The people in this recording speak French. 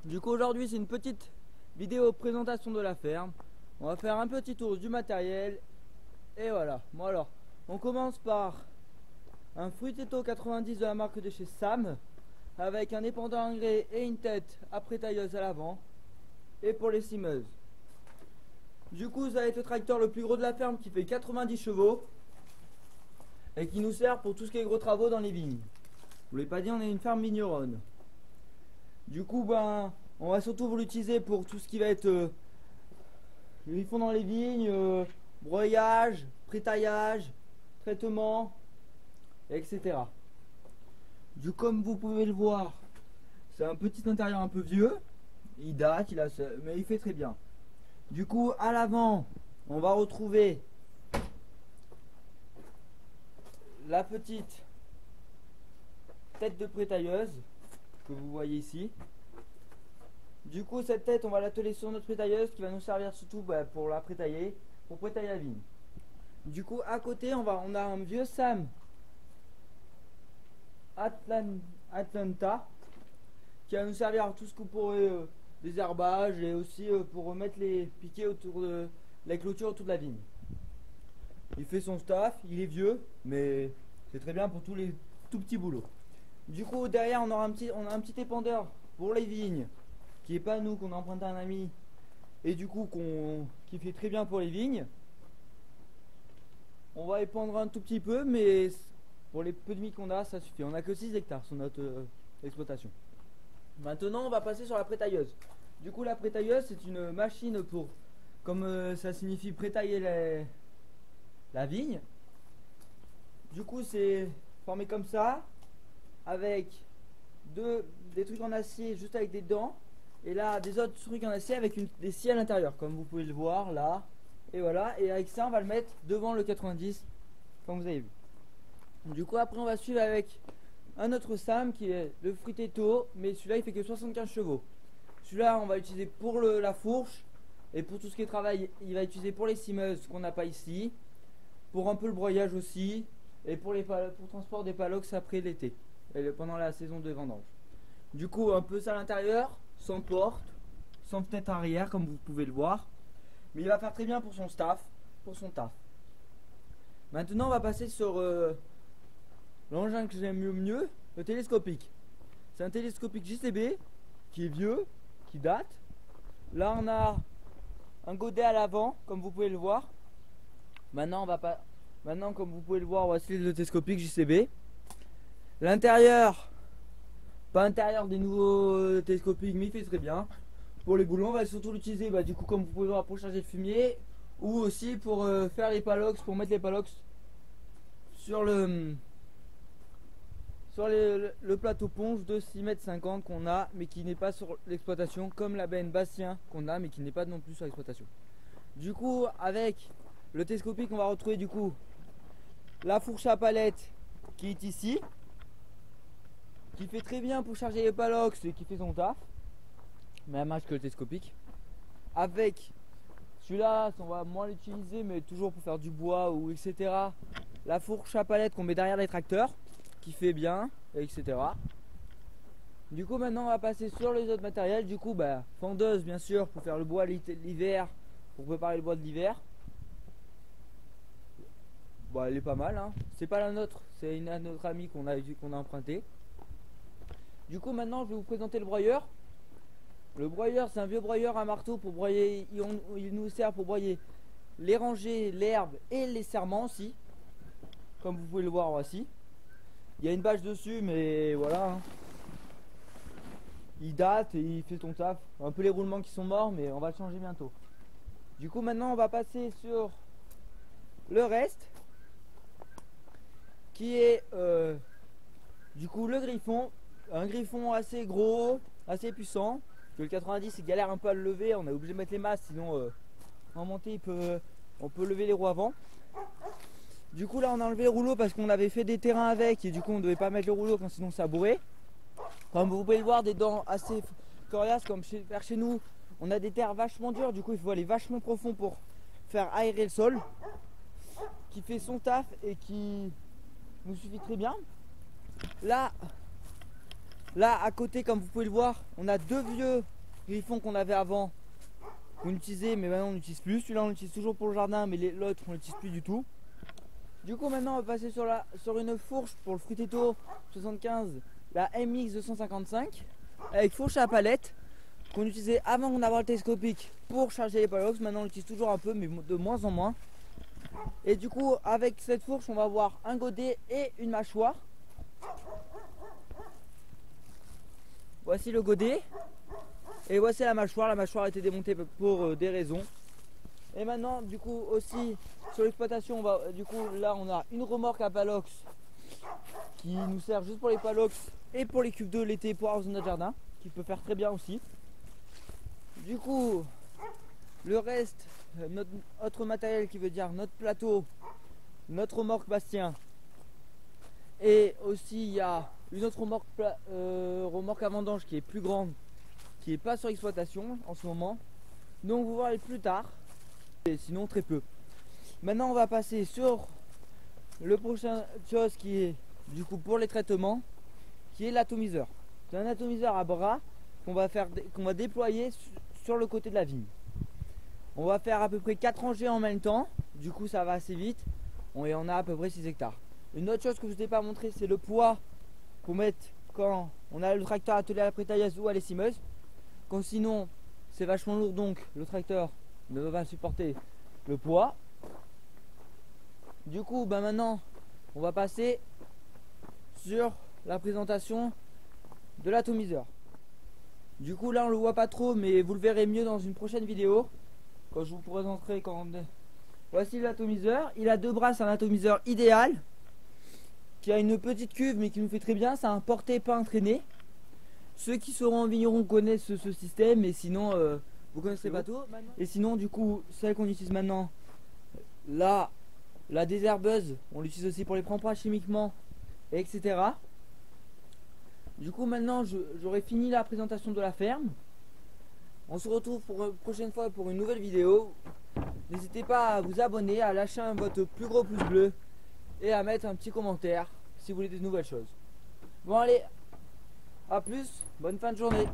Du coup aujourd'hui c'est une petite vidéo présentation de la ferme. On va faire un petit tour du matériel. Et voilà. Bon alors, on commence par un Fruiteto 90 de la marque de chez Sam, avec un épandeur engrais et une tête après tailleuse à l'avant. Et pour les simeuses. Du coup ça va être le tracteur le plus gros de la ferme qui fait 90 chevaux. Et qui nous sert pour tout ce qui est gros travaux dans les vignes. Je vous l'ai pas dit, on est une ferme vigneronne. Du coup on va surtout l'utiliser pour tout ce qui va être griffon dans les vignes, broyage, pré-taillage, traitement, etc. Du coup, comme vous pouvez le voir, c'est un petit intérieur un peu vieux. Il date, mais il fait très bien. Du coup, à l'avant, on va retrouver la petite tête de pré-tailleuse que vous voyez ici. Du coup, cette tête, on va l'atteler sur notre prétailleuse qui va nous servir surtout pour la prétailler, pour prétailler la vigne. Du coup, à côté, on a un vieux Sam Atlanta qui va nous servir à tout ce que pour des herbages et aussi pour remettre les piquets autour de la clôture autour de la vigne. Il fait son staff, il est vieux, mais c'est très bien pour tous les tout petits boulots. Du coup, derrière, on a un petit épandeur pour les vignes, qui est pas nous, qu'on a emprunté à un ami, et du coup qui fait très bien pour les vignes. On va épandre un tout petit peu, mais pour les peu de mie qu'on a, ça suffit. On a que 6 hectares sur notre exploitation. Maintenant, on va passer sur la prétailleuse. Du coup, la prétailleuse, c'est une machine pour, comme ça signifie, prétailler la vigne. Du coup, c'est formé comme ça, avec des trucs en acier juste avec des dents. Et là, des autres trucs en acier avec des scies à l'intérieur, comme vous pouvez le voir là. Et voilà, et avec ça, on va le mettre devant le 90, comme vous avez vu. Du coup, après, on va suivre avec un autre Sam qui est le Fruiteto, mais celui-là, il fait que 75 chevaux. Celui-là, on va l'utiliser pour la fourche, et pour tout ce qui est travail, il va utiliser pour les simeuses qu'on n'a pas ici, pour un peu le broyage aussi, et pour le transport des palox après l'été, pendant la saison de vendange. Du coup, un peu ça à l'intérieur, sans porte, sans fenêtre arrière comme vous pouvez le voir. Mais il va faire très bien pour son staff, pour son taf. Maintenant on va passer sur l'engin que j'aime mieux, le télescopique. C'est un télescopique JCB qui est vieux, qui date. Là on a un godet à l'avant, comme vous pouvez le voir. Maintenant comme vous pouvez le voir, voici le télescopique JCB. L'intérieur, pas intérieur des nouveaux télescopiques, mais il fait très bien. Pour les boulons, on va surtout l'utiliser du coup, comme vous pouvez voir, pour charger le fumier, ou aussi pour faire les palox, pour mettre les palox sur le plateau ponge de 6,50 m qu'on a, mais qui n'est pas sur l'exploitation, comme la benne Bastien qu'on a, mais qui n'est pas non plus sur l'exploitation. Du coup, avec le télescopique, on va retrouver du coup la fourche à palette qui est ici, qui fait très bien pour charger les palox et qui fait son taf, même âge que le télescopique. Avec celui-là, on va moins l'utiliser, mais toujours pour faire du bois ou etc. La fourche à palette qu'on met derrière les tracteurs, qui fait bien, etc. Du coup, maintenant, on va passer sur les autres matériels. Du coup, fendeuse, bien sûr, pour faire le bois l'hiver, pour préparer le bois de l'hiver. Elle est pas mal, hein. C'est pas la nôtre, c'est une autre amie qu'on a emprunté. Du coup, maintenant, je vais vous présenter le broyeur. Le broyeur, c'est un vieux broyeur à marteau pour broyer. Il nous sert pour broyer les rangées, l'herbe et les serments aussi. Comme vous pouvez le voir voici. Il y a une bâche dessus, mais voilà, hein. Il date et il fait son taf. Un peu les roulements qui sont morts, mais on va le changer bientôt. Du coup, maintenant, on va passer sur le reste, qui est du coup le griffon. Un griffon assez gros, assez puissant. Que le 90 il galère un peu à le lever, on est obligé de mettre les masses, sinon en montée on peut lever les roues avant. Du coup là on a enlevé le rouleau parce qu'on avait fait des terrains avec, et du coup on ne devait pas mettre le rouleau quand sinon ça bourrait. Comme vous pouvez le voir, des dents assez coriaces, comme vers chez nous on a des terres vachement dures, du coup il faut aller vachement profond pour faire aérer le sol, qui fait son taf et qui nous suffit très bien. Là à côté, comme vous pouvez le voir, on a deux vieux griffon qu'on avait avant, qu'on utilisait mais maintenant on n'utilise plus. Celui-là on l'utilise toujours pour le jardin, mais l'autre on l'utilise plus du tout. Du coup maintenant on va passer sur une fourche pour le Fruitetto 75, la MX 255, avec fourche à palette qu'on utilisait avant d'avoir le télescopique pour charger les palox. Maintenant on l'utilise toujours un peu mais de moins en moins. Et du coup avec cette fourche on va avoir un godet et une mâchoire. Voici le godet et voici la mâchoire. La mâchoire a été démontée pour des raisons. Et maintenant du coup aussi sur l'exploitation, du coup là on a une remorque à palox qui nous sert juste pour les palox et pour les cubes d'eau l'été pour arroser notre jardin, qui peut faire très bien aussi. Du coup le reste, notre autre matériel qui veut dire notre plateau, notre remorque Bastien, et aussi il y a une autre remorque à vendange qui est plus grande, qui n'est pas sur exploitation en ce moment, donc vous verrez plus tard, et sinon très peu. Maintenant on va passer sur le prochain chose qui est du coup pour les traitements, qui est l'atomiseur. C'est un atomiseur à bras qu'on va déployer sur le côté de la vigne. On va faire à peu près 4 rangées en même temps, du coup ça va assez vite. Et on a à peu près 6 hectares. Une autre chose que je ne vous ai pas montré, c'est le poids qu'on met quand on a le tracteur attelé à la prétailleuse ou à l'essimeuse. Quand sinon c'est vachement lourd, donc le tracteur ne va pas supporter le poids. Du coup maintenant on va passer sur la présentation de l'atomiseur. Du coup là on le voit pas trop, mais vous le verrez mieux dans une prochaine vidéo quand je vous présenterai Voici l'atomiseur. Il a deux bras, c'est un atomiseur idéal qui a une petite cuve mais qui nous fait très bien. C'est un porté pas entraîné. Ceux qui seront en vigneron connaissent ce système, et sinon vous connaissez pas tout. Et sinon du coup celle qu'on utilise maintenant, là, la désherbeuse, on l'utilise aussi pour les prendre chimiquement, etc. Du coup maintenant j'aurai fini la présentation de la ferme. On se retrouve pour une prochaine fois pour une nouvelle vidéo. N'hésitez pas à vous abonner, à lâcher votre plus gros pouce bleu et à mettre un petit commentaire si vous voulez des nouvelles choses. Bon allez, à plus, bonne fin de journée.